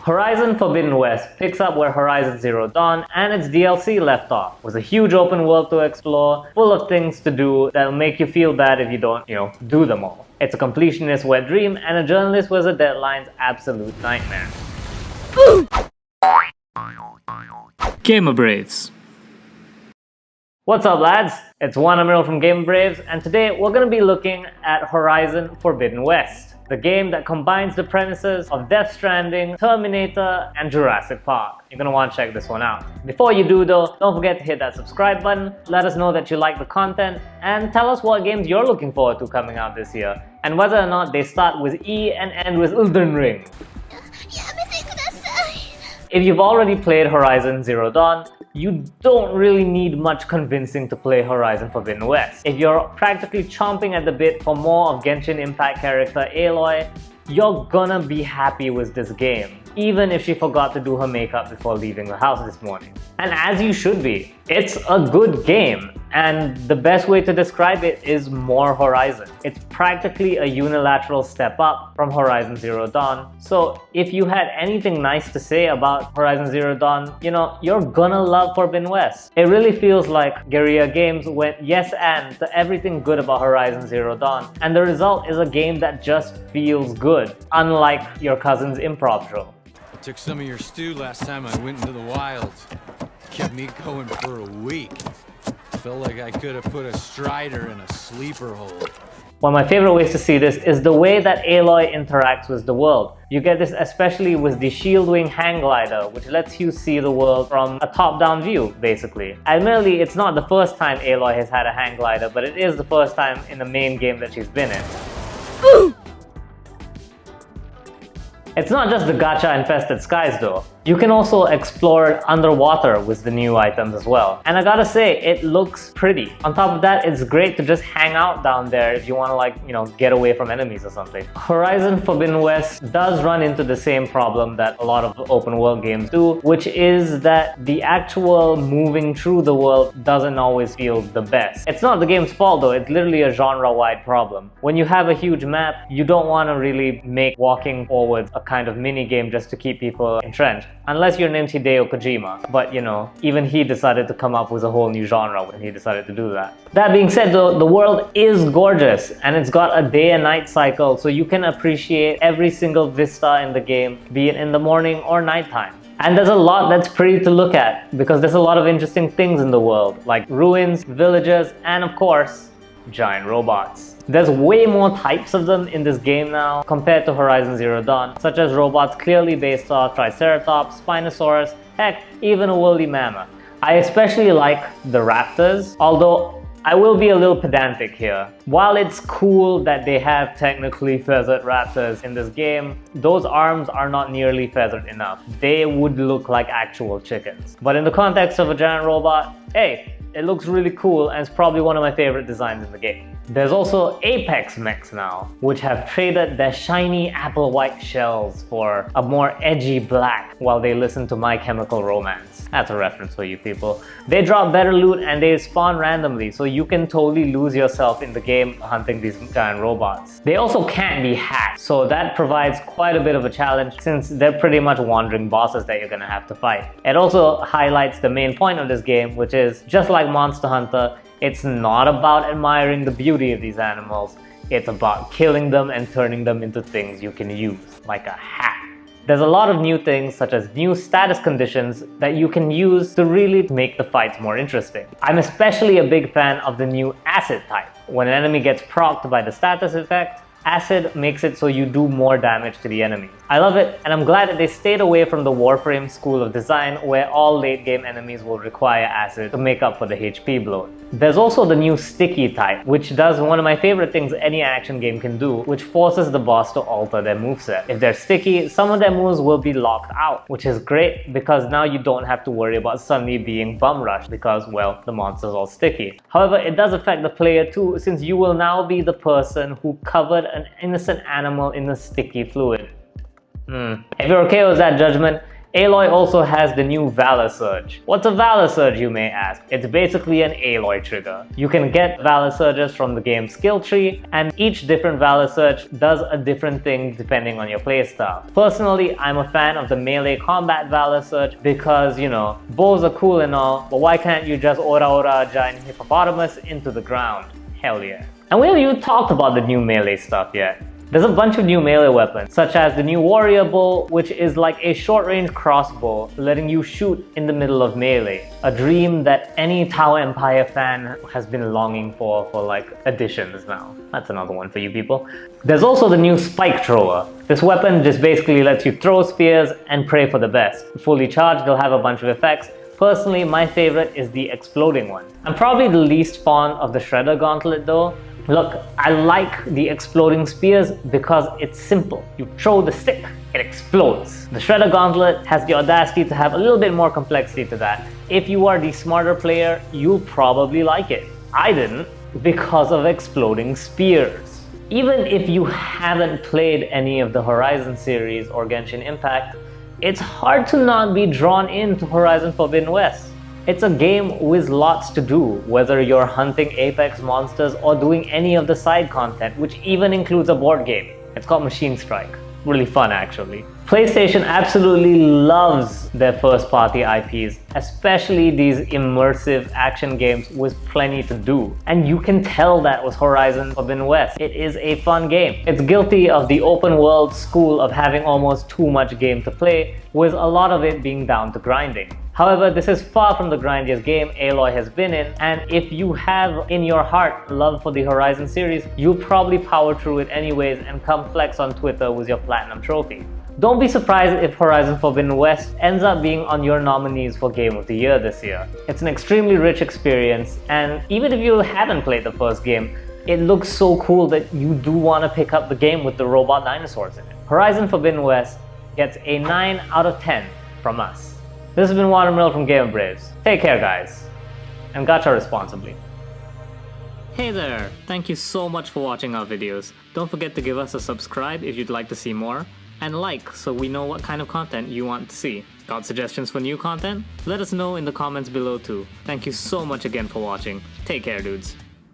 Horizon Forbidden West picks up where Horizon Zero Dawn and its DLC left off. It was a huge open world to explore, full of things to do that'll make you feel bad if you don't, do them all. It's a completionist's wet dream, and a journalist was a deadline's absolute nightmare. Gamer Braves. What's up, lads? It's Wan Amirul from Gamer Braves, and today we're going to be looking at Horizon Forbidden West, the game that combines the premises of Death Stranding, Terminator, and Jurassic Park. You're going to want to check this one out. Before you do though, don't forget to hit that subscribe button, let us know that you like the content, and tell us what games you're looking forward to coming out this year, and whether or not they start with E and end with Elden Ring. If you've already played Horizon Zero Dawn, you don't really need much convincing to play Horizon Forbidden West. If you're practically chomping at the bit for more of Genshin Impact character Aloy, you're gonna be happy with this game, even if she forgot to do her makeup before leaving the house this morning. And as you should be. It's a good game, and the best way to describe it is more Horizon. It's practically a unilateral step up from Horizon Zero Dawn, so if you had anything nice to say about Horizon Zero Dawn, you're gonna love Forbidden West. It really feels like Guerrilla Games went yes and to everything good about Horizon Zero Dawn, and the result is a game that just feels good, unlike your cousin's improv show. I took some of your stew last time I went into the wilds. Kept me going for a week. Felt like I could have put a strider in a sleeper hole. One of my favorite ways to see this is the way that Aloy interacts with the world. You get this especially with the shield wing hang glider, which lets you see the world from a top-down view, basically. Admittedly, it's not the first time Aloy has had a hang glider, but it is the first time in the main game that she's been in. It's not just the gacha-infested skies though. You can also explore it underwater with the new items as well. And I gotta say, it looks pretty. On top of that, it's great to just hang out down there if you wanna get away from enemies or something. Horizon Forbidden West does run into the same problem that a lot of open world games do, which is that the actual moving through the world doesn't always feel the best. It's not the game's fault though, it's literally a genre-wide problem. When you have a huge map, you don't wanna really make walking forwards a kind of mini game just to keep people entrenched. Unless your name's Hideo Kojima, but even he decided to come up with a whole new genre when he decided to do that. That being said though, the world is gorgeous and it's got a day and night cycle, so you can appreciate every single vista in the game, be it in the morning or nighttime. And there's a lot that's pretty to look at because there's a lot of interesting things in the world, like ruins, villages, and of course, giant robots. There's way more types of them in this game now compared to Horizon Zero Dawn, such as robots clearly based off Triceratops, Spinosaurus, heck, even a woolly mammoth. I especially like the raptors, although I will be a little pedantic here. While it's cool that they have technically feathered raptors in this game, those arms are not nearly feathered enough. They would look like actual chickens. But in the context of a giant robot, hey, it looks really cool and it's probably one of my favorite designs in the game. There's also Apex mechs now, which have traded their shiny apple white shells for a more edgy black while they listen to My Chemical Romance. That's a reference for you people. They drop better loot and they spawn randomly, so you can totally lose yourself in the game hunting these giant robots. They also can't be hacked, so that provides quite a bit of a challenge since they're pretty much wandering bosses that you're gonna have to fight. It also highlights the main point of this game, which is, just like Monster Hunter, it's not about admiring the beauty of these animals, it's about killing them and turning them into things you can use, like a hat. There's a lot of new things, such as new status conditions that you can use to really make the fights more interesting. I'm especially a big fan of the new acid type. When an enemy gets procced by the status effect, acid makes it so you do more damage to the enemy. I love it, and I'm glad that they stayed away from the Warframe school of design where all late game enemies will require acid to make up for the HP bloat. There's also the new sticky type, which does one of my favorite things any action game can do, which forces the boss to alter their moveset. If they're sticky, some of their moves will be locked out, which is great because now you don't have to worry about suddenly being bum rushed because, well, the monster's all sticky. However, it does affect the player too, since you will now be the person who covered an innocent animal in a sticky fluid. If you're okay with that judgment, Aloy also has the new Valor Surge. What's a Valor Surge, you may ask? It's basically an Aloy trigger. You can get Valor Surges from the game's skill tree, and each different Valor Surge does a different thing depending on your playstyle. Personally, I'm a fan of the melee combat Valor Surge because, you know, bows are cool and all, but why can't you just ora ora a giant hippopotamus into the ground? Hell yeah. And we haven't even talked about the new melee stuff yet. There's a bunch of new melee weapons, such as the new Warrior Bow, which is like a short-range crossbow, letting you shoot in the middle of melee. A dream that any Tower Empire fan has been longing for like editions now. That's another one for you people. There's also the new Spike Thrower. This weapon just basically lets you throw spears and pray for the best. Fully charged, they'll have a bunch of effects. Personally, my favorite is the exploding one. I'm probably the least fond of the Shredder Gauntlet though. Look, I like the exploding spears because it's simple. You throw the stick, it explodes. The Shredder Gauntlet has the audacity to have a little bit more complexity to that. If you are the smarter player, you'll probably like it. I didn't because of exploding spears. Even if you haven't played any of the Horizon series or Genshin Impact, it's hard to not be drawn into Horizon Forbidden West. It's a game with lots to do, whether you're hunting apex monsters or doing any of the side content, which even includes a board game. It's called Machine Strike. Really fun actually. PlayStation absolutely loves their first-party IPs, especially these immersive action games with plenty to do. And you can tell that with Horizon Forbidden West. It is a fun game. It's guilty of the open world school of having almost too much game to play, with a lot of it being down to grinding. However, this is far from the grindiest game Aloy has been in, and if you have in your heart love for the Horizon series, you'll probably power through it anyways and come flex on Twitter with your platinum trophy. Don't be surprised if Horizon Forbidden West ends up being on your nominees for Game of the Year this year. It's an extremely rich experience, and even if you haven't played the first game, it looks so cool that you do want to pick up the game with the robot dinosaurs in it. Horizon Forbidden West gets a 9 out of 10 from us. This has been Wan Amirul from Gamer Braves. Take care guys, and gacha responsibly. Hey there! Thank you so much for watching our videos. Don't forget to give us a subscribe if you'd like to see more, and like so we know what kind of content you want to see. Got suggestions for new content? Let us know in the comments below too. Thank you so much again for watching. Take care dudes.